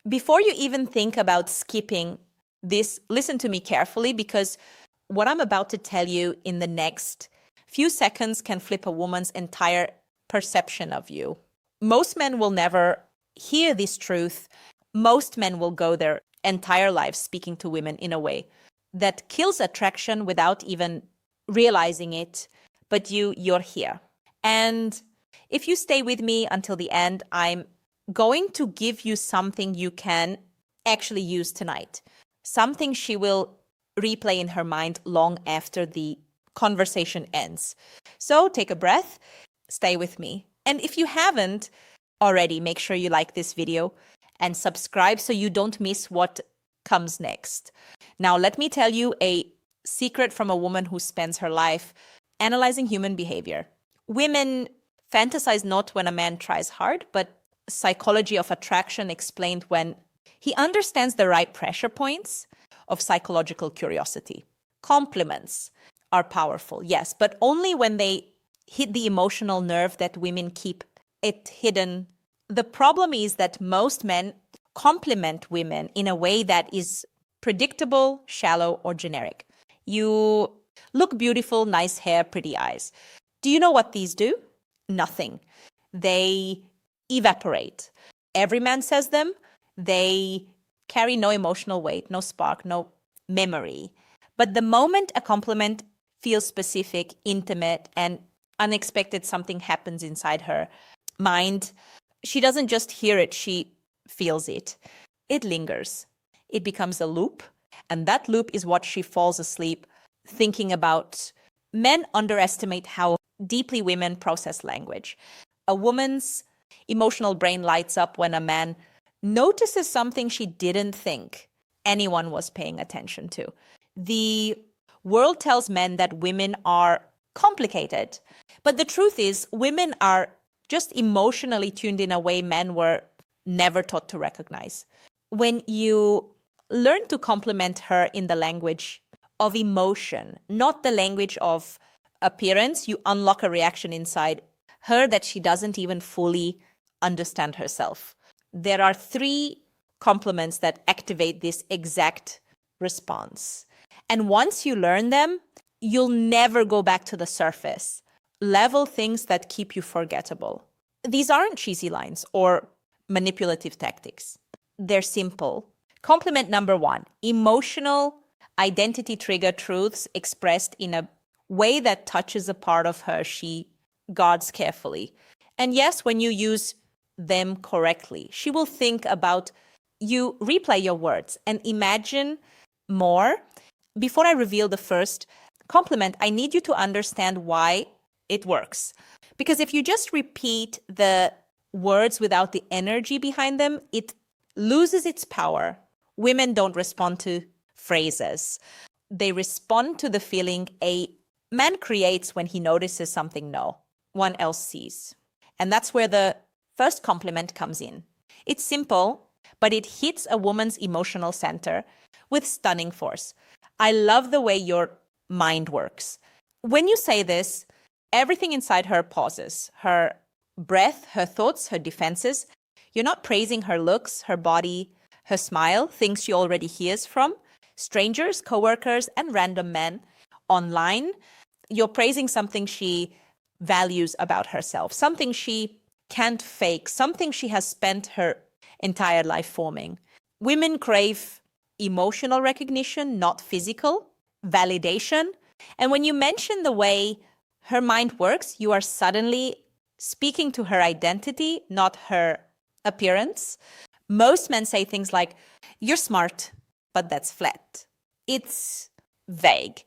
Before you even think about skipping this, listen to me carefully, because what I'm about to tell you in the next few seconds can flip a woman's entire perception of you. Most men will never hear this truth. Most men will go their entire lives speaking to women in a way that kills attraction without even realizing it. But you're here. And if you stay with me until the end, I'm going to give you something you can actually use tonight. Something she will replay in her mind long after the conversation ends. So take a breath, stay with me. And if you haven't already, make sure you like this video and subscribe so you don't miss what comes next. Now, let me tell you a secret from a woman who spends her life analyzing human behavior. Women fantasize not when a man tries hard, but psychology of attraction explained when he understands the right pressure points of psychological curiosity. Compliments are powerful, yes, but only when they hit the emotional nerve that women keep it hidden. The problem is that most men compliment women in a way that is predictable, shallow, or generic. You look beautiful, nice hair, pretty eyes. Do you know what these do? Nothing. They evaporate. Every man says them. They carry no emotional weight, no spark, no memory. But the moment a compliment feels specific, intimate, and unexpected, something happens inside her mind. She doesn't just hear it, she feels it. It lingers. It becomes a loop, and that loop is what she falls asleep thinking about. Men underestimate how deeply women process language. A woman's emotional brain lights up when a man notices something she didn't think anyone was paying attention to. The world tells men that women are complicated, but the truth is women are just emotionally tuned in a way men were never taught to recognize. When you learn to compliment her in the language of emotion, not the language of appearance, you unlock a reaction inside her that she doesn't even fully understand herself. There are 3 compliments that activate this exact response. And once you learn them, you'll never go back to the surface level things that keep you forgettable. These aren't cheesy lines or manipulative tactics. They're simple. Compliment number 1, emotional identity trigger truths expressed in a way that touches a part of her she guards carefully. And yes, when you use them correctly, she will think about you. Replay your words and imagine more. Before I reveal the first compliment, I need you to understand why it works. Because if you just repeat the words without the energy behind them, it loses its power. Women don't respond to phrases. They respond to the feeling a man creates when he notices something no one else sees. And that's where the first compliment comes in. It's simple, but it hits a woman's emotional center with stunning force. I love the way your mind works. When you say this, everything inside her pauses. Her breath, her thoughts, her defenses. You're not praising her looks, her body, her smile, things she already hears from strangers, coworkers, and random men online. You're praising something she values about herself, something she can't fake, something she has spent her entire life forming. Women crave emotional recognition, not physical validation. And when you mention the way her mind works, you are suddenly speaking to her identity, not her appearance. Most men say things like, "You're smart, but that's flat." It's vague.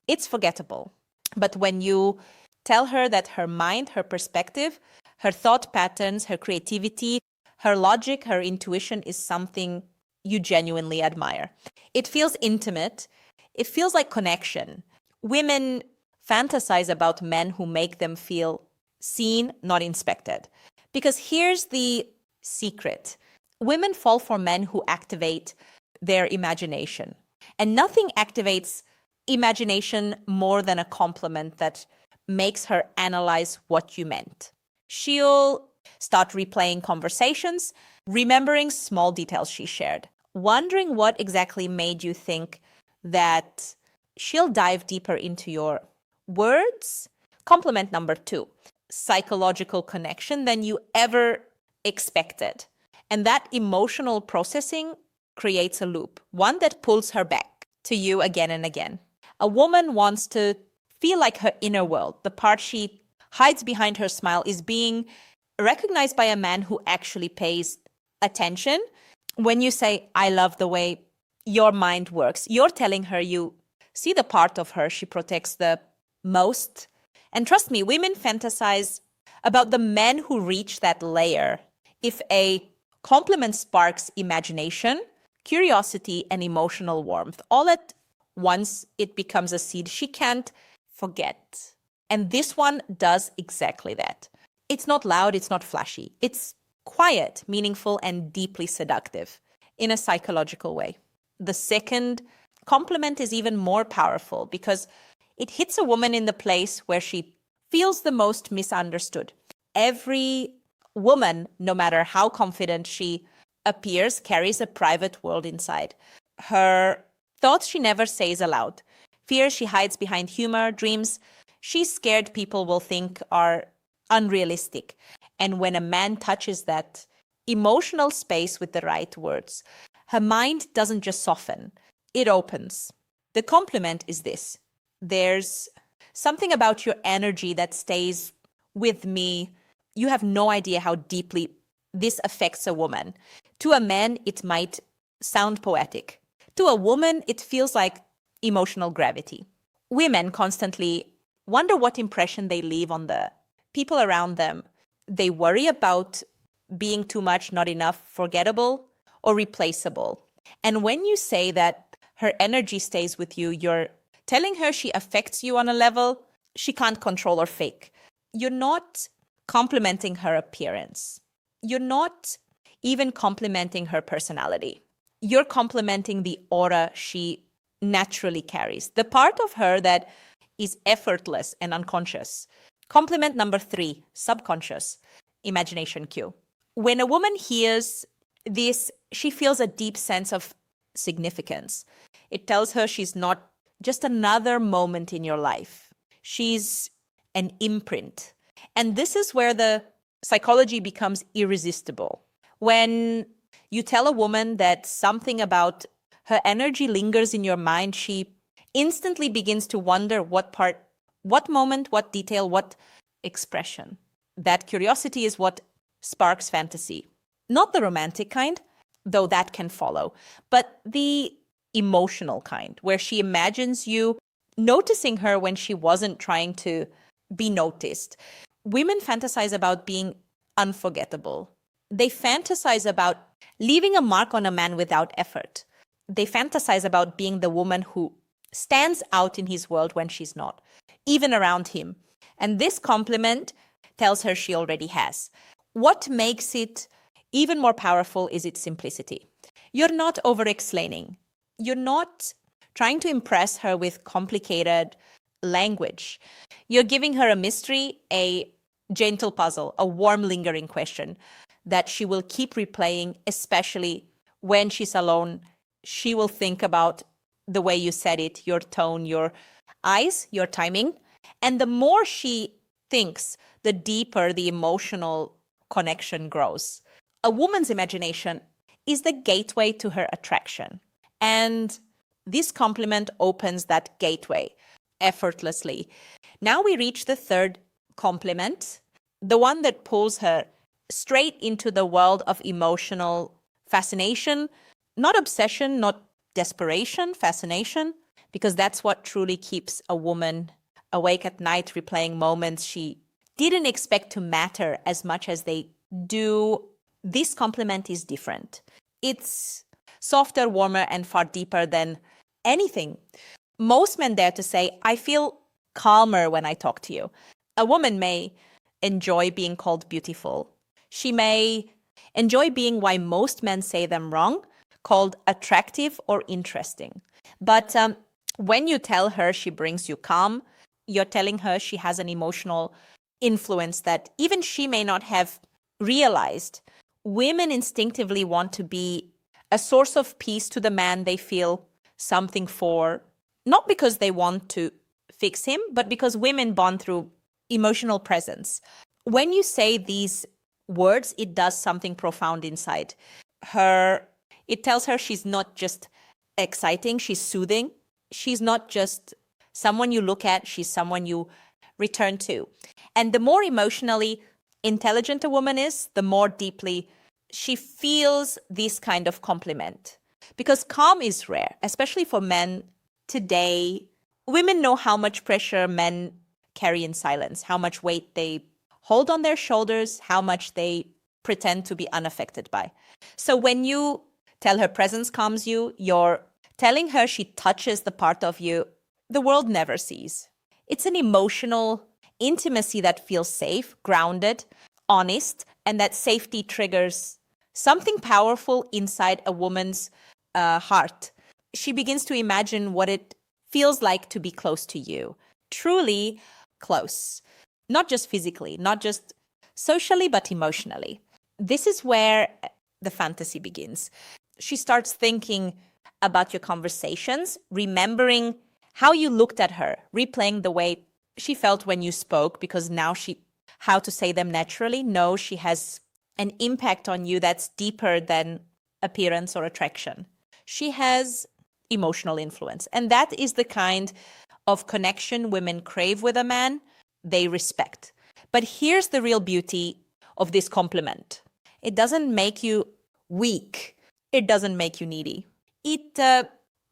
It's forgettable. But when you tell her that her mind, her perspective, her thought patterns, her creativity, her logic, her intuition is something you genuinely admire, it feels intimate. It feels like connection. Women fantasize about men who make them feel seen, not inspected. Because here's the secret. Women fall for men who activate their imagination. And nothing activates imagination more than a compliment that makes her analyze what you meant. She'll start replaying conversations, remembering small details she shared, wondering what exactly made you think that she'll dive deeper into your words. Compliment number 2, psychological connection than you ever expected. And that emotional processing creates a loop, one that pulls her back to you again and again. A woman wants to feel like her inner world, the part she hides behind her smile, is being recognized by a man who actually pays attention. When you say, I love the way your mind works, you're telling her you see the part of her she protects the most. And trust me, women fantasize about the men who reach that layer. If a compliment sparks imagination, curiosity, and emotional warmth, all at once, it becomes a seed she can't forget. And this one does exactly that. It's not loud, it's not flashy. It's quiet, meaningful, and deeply seductive in a psychological way. The second compliment is even more powerful because it hits a woman in the place where she feels the most misunderstood. Every woman, no matter how confident she appears, carries a private world inside. Her thoughts she never says aloud, fears she hides behind humor, dreams she's scared people will think are unrealistic. And when a man touches that emotional space with the right words, her mind doesn't just soften, it opens. The compliment is this: there's something about your energy that stays with me. You have no idea how deeply this affects a woman. To a man, it might sound poetic. To a woman, it feels like emotional gravity. Women constantly wonder what impression they leave on the people around them. They worry about being too much, not enough, forgettable, or replaceable. And when you say that her energy stays with you, you're telling her she affects you on a level she can't control or fake. You're not complimenting her appearance. You're not even complimenting her personality. You're complimenting the aura she naturally carries, the part of her that is effortless and unconscious. Compliment number 3, subconscious imagination cue. When a woman hears this, she feels a deep sense of significance. It tells her she's not just another moment in your life. She's an imprint. And this is where the psychology becomes irresistible. When you tell a woman that something about her energy lingers in your mind, she instantly begins to wonder what part, what moment, what detail, what expression. That curiosity is what sparks fantasy. Not the romantic kind, though that can follow, but the emotional kind, where she imagines you noticing her when she wasn't trying to be noticed. Women fantasize about being unforgettable. They fantasize about leaving a mark on a man without effort. They fantasize about being the woman who stands out in his world when she's not, even around him. And this compliment tells her she already has. What makes it even more powerful is its simplicity. You're not over-explaining. You're not trying to impress her with complicated language. You're giving her a mystery, a gentle puzzle, a warm, lingering question that she will keep replaying, especially when she's alone. She will think about the way you said it, your tone, your eyes, your timing. And the more she thinks, the deeper the emotional connection grows. A woman's imagination is the gateway to her attraction. And this compliment opens that gateway effortlessly. Now we reach the third compliment, the one that pulls her straight into the world of emotional fascination, not obsession, not desperation, fascination, because that's what truly keeps a woman awake at night, replaying moments she didn't expect to matter as much as they do. This compliment is different. It's softer, warmer, and far deeper than anything. Most men dare to say, I feel calmer when I talk to you. A woman may enjoy being called beautiful. She may enjoy being why most men say them wrong, called attractive or interesting. But when you tell her she brings you calm, you're telling her she has an emotional influence that even she may not have realized. women instinctively want to be a source of peace to the man they feel something for, not because they want to fix him, but because women bond through emotional presence. When you say these words, it does something profound inside her. It tells her she's not just exciting, she's soothing. She's not just someone you look at, she's someone you return to. And the more emotionally intelligent a woman is, the more deeply she feels this kind of compliment. Because calm is rare, especially for men today. Women know how much pressure men carry in silence, how much weight they hold on their shoulders, how much they pretend to be unaffected by. So when you tell her presence calms you, you're telling her she touches the part of you the world never sees. It's an emotional intimacy that feels safe, grounded, honest, and that safety triggers something powerful inside a woman's heart. She begins to imagine what it feels like to be close to you, truly close, not just physically, not just socially, but emotionally. This is where the fantasy begins. She starts thinking about your conversations, remembering how you looked at her, replaying the way she felt when you spoke, because now how to say them naturally. No, she has an impact on you that's deeper than appearance or attraction. She has emotional influence. And that is the kind of connection women crave with a man, they respect. But here's the real beauty of this compliment. It doesn't make you weak. It doesn't make you needy. It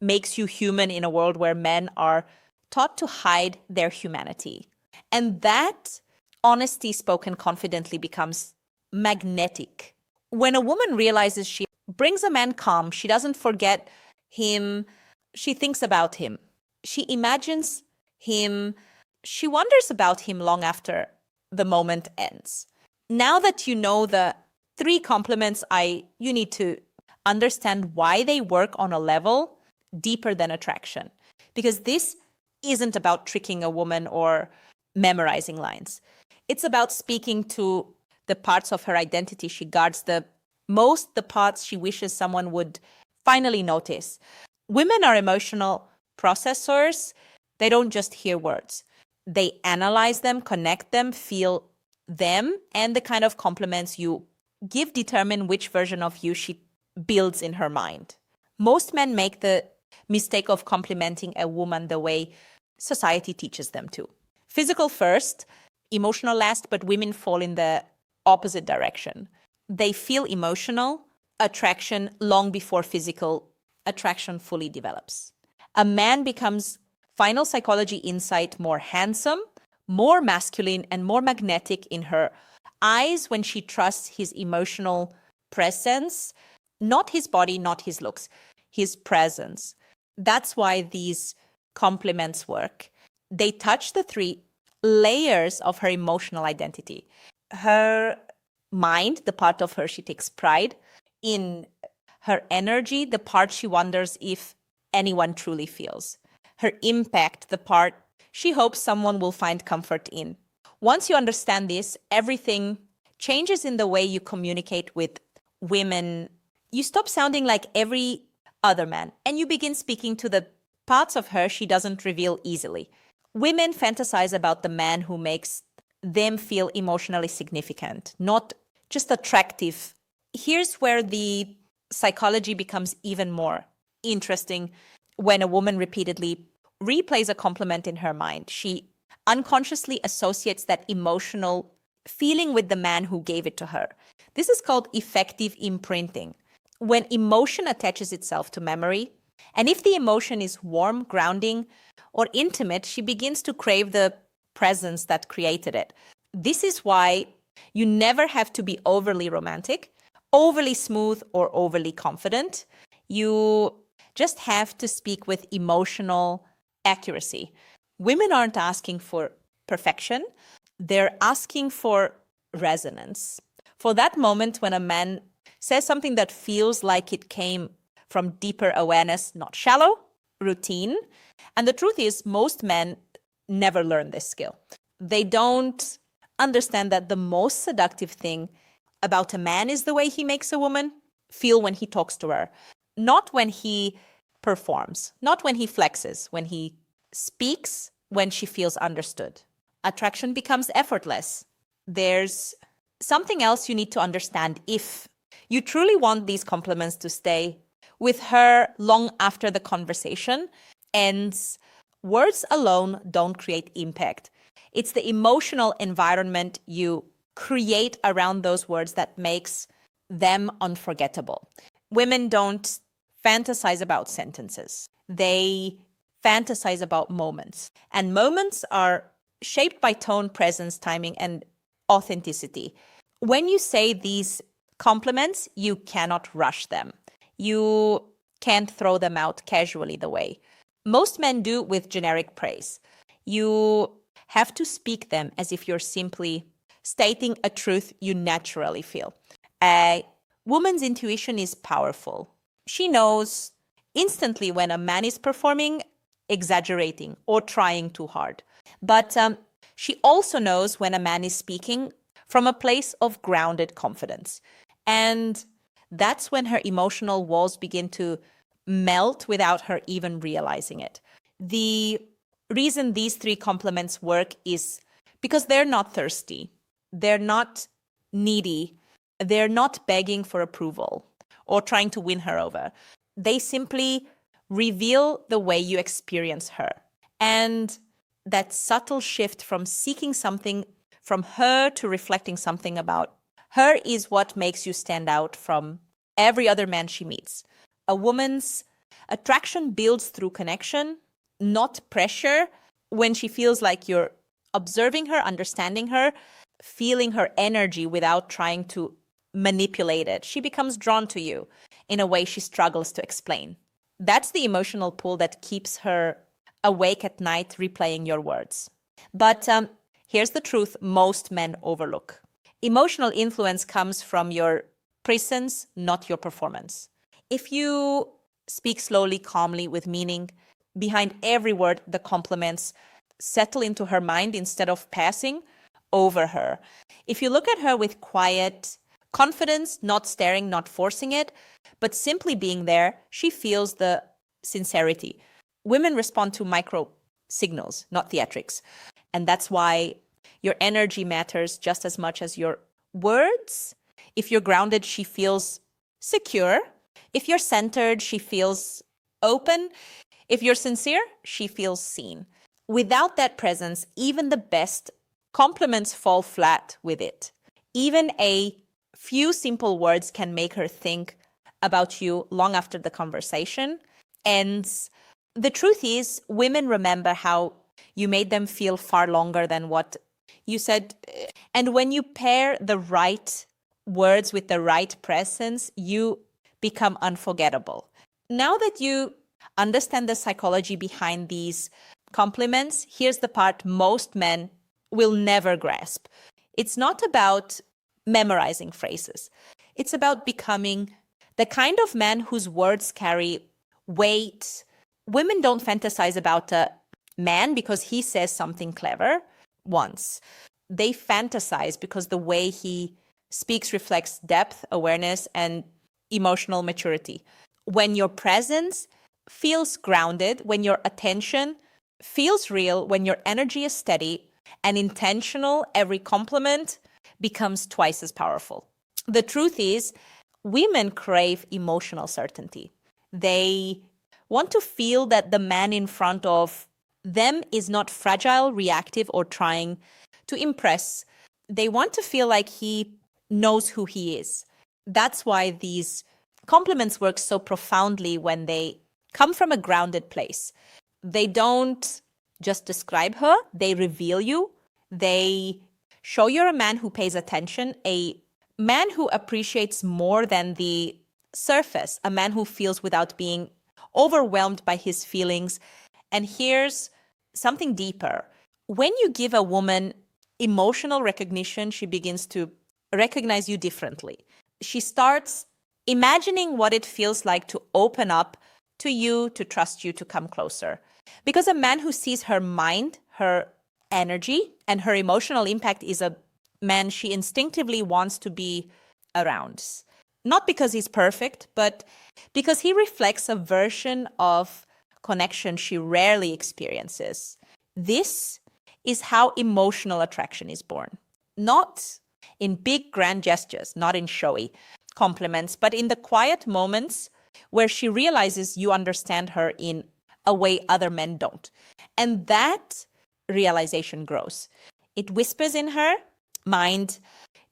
makes you human in a world where men are taught to hide their humanity. And that honesty spoken confidently becomes magnetic. When a woman realizes she brings a man calm, she doesn't forget him, she thinks about him, she imagines him, she wonders about him long after the moment ends. Now that you know the 3 compliments, you need to understand why they work on a level deeper than attraction. Because this isn't about tricking a woman or memorizing lines. It's about speaking to the parts of her identity she guards the most, the parts she wishes someone would finally notice. Women are emotional processors. They don't just hear words. They analyze them, connect them, feel them, and the kind of compliments you give determine which version of you she builds in her mind. Most men make the mistake of complimenting a woman the way society teaches them to. Physical first, emotional last, but women fall in the opposite direction. They feel emotional attraction long before physical attraction fully develops. A man becomes, final psychology insight, more handsome, more masculine, and more magnetic in her eyes when she trusts his emotional presence, not his body, not his looks, his presence. That's why these compliments work. They touch the 3 layers of her emotional identity. Her mind, the part of her she takes pride in, her energy, the part she wonders if anyone truly feels, her impact, the part she hopes someone will find comfort in. Once you understand this, everything changes in the way you communicate with women. You stop sounding like every other man, and you begin speaking to the parts of her she doesn't reveal easily. Women fantasize about the man who makes them feel emotionally significant, not just attractive. Here's where the psychology becomes even more interesting. When a woman repeatedly replays a compliment in her mind, she unconsciously associates that emotional feeling with the man who gave it to her. This is called effective imprinting. When emotion attaches itself to memory, and if the emotion is warm, grounding, or intimate, she begins to crave the presence that created it. This is why you never have to be overly romantic, overly smooth, or overly confident. You just have to speak with emotional accuracy. Women aren't asking for perfection. They're asking for resonance. For that moment when a man says something that feels like it came from deeper awareness, not shallow, routine. And the truth is, most men never learn this skill. They don't understand that the most seductive thing about a man is the way he makes a woman feel when he talks to her. Not when he performs, not when he flexes, when he speaks, when she feels understood. Attraction becomes effortless. There's something else you need to understand if you truly want these compliments to stay with her long after the conversation ends. Words alone don't create impact. It's the emotional environment you create around those words that makes them unforgettable. Women don't fantasize about sentences. They fantasize about moments. And moments are shaped by tone, presence, timing, and authenticity. When you say these compliments, you cannot rush them. You can't throw them out casually the way most men do with generic praise. You have to speak them as if you're simply stating a truth you naturally feel. A woman's intuition is powerful. She knows instantly when a man is performing, exaggerating, or trying too hard. But she also knows when a man is speaking from a place of grounded confidence. And that's when her emotional walls begin to melt without her even realizing it. The reason these three compliments work is because they're not thirsty, they're not needy, they're not begging for approval or trying to win her over. They simply reveal the way you experience her. And that subtle shift from seeking something from her to reflecting something about her is what makes you stand out from every other man she meets. A woman's attraction builds through connection, not pressure. When she feels like you're observing her, understanding her, feeling her energy without trying to manipulate it, she becomes drawn to you in a way she struggles to explain. That's the emotional pull that keeps her awake at night replaying your words. But here's the truth most men overlook. Emotional influence comes from your presence, not your performance. If you speak slowly, calmly, with meaning, behind every word, the compliments settle into her mind instead of passing over her. If you look at her with quiet confidence, not staring, not forcing it, but simply being there, she feels the sincerity. Women respond to micro signals, not theatrics. And that's why your energy matters just as much as your words. If you're grounded, she feels secure. If you're centered, she feels open. If you're sincere, she feels seen. Without that presence, even the best compliments fall flat with it. Even a few simple words can make her think about you long after the conversation. And the truth is, women remember how you made them feel far longer than what you said. And when you pair the right words with the right presence, you become unforgettable. Now that you understand the psychology behind these compliments, here's the part most men will never grasp. It's not about memorizing phrases. It's about becoming the kind of man whose words carry weight. Women don't fantasize about a man because he says something clever once. They fantasize because the way he speaks reflects depth, awareness, and emotional maturity. When your presence feels grounded, when your attention feels real, when your energy is steady and intentional, every compliment becomes twice as powerful. The truth is, women crave emotional certainty. They want to feel that the man in front of them is not fragile, reactive, or trying to impress. They want to feel like he knows who he is. That's why these compliments work so profoundly when they come from a grounded place. They don't just describe her, they reveal you. They show you're a man who pays attention, a man who appreciates more than the surface, a man who feels without being overwhelmed by his feelings. And here's something deeper. When you give a woman emotional recognition, she begins to recognize you differently. She starts imagining what it feels like to open up to you, to trust you, to come closer. Because a man who sees her mind, her energy, and her emotional impact is a man she instinctively wants to be around. Not because he's perfect, but because he reflects a version of connection she rarely experiences. This is how emotional attraction is born. Not in big grand gestures, not in showy compliments, but in the quiet moments where she realizes you understand her in a way other men don't. And that realization grows. It whispers in her mind.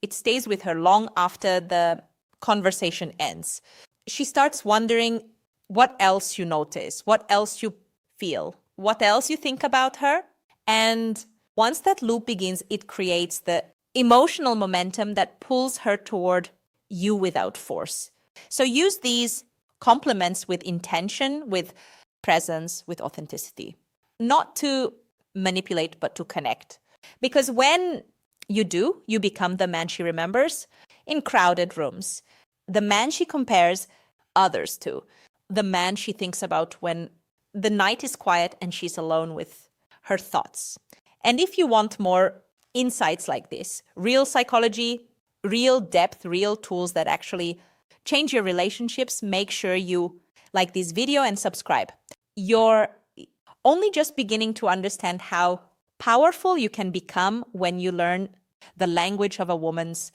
It stays with her long after the conversation ends. She starts wondering what else you notice, what else you feel, what else you think about her. And once that loop begins, it creates the emotional momentum that pulls her toward you without force. So use these compliments with intention, with presence, with authenticity. Not to manipulate, but to connect. Because when you do, you become the man she remembers in crowded rooms, the man she compares others to, the man she thinks about when the night is quiet and she's alone with her thoughts. And if you want more insights like this, real psychology, real depth, real tools that actually change your relationships, make sure you like this video and subscribe. You're only just beginning to understand how powerful you can become when you learn the language of a woman's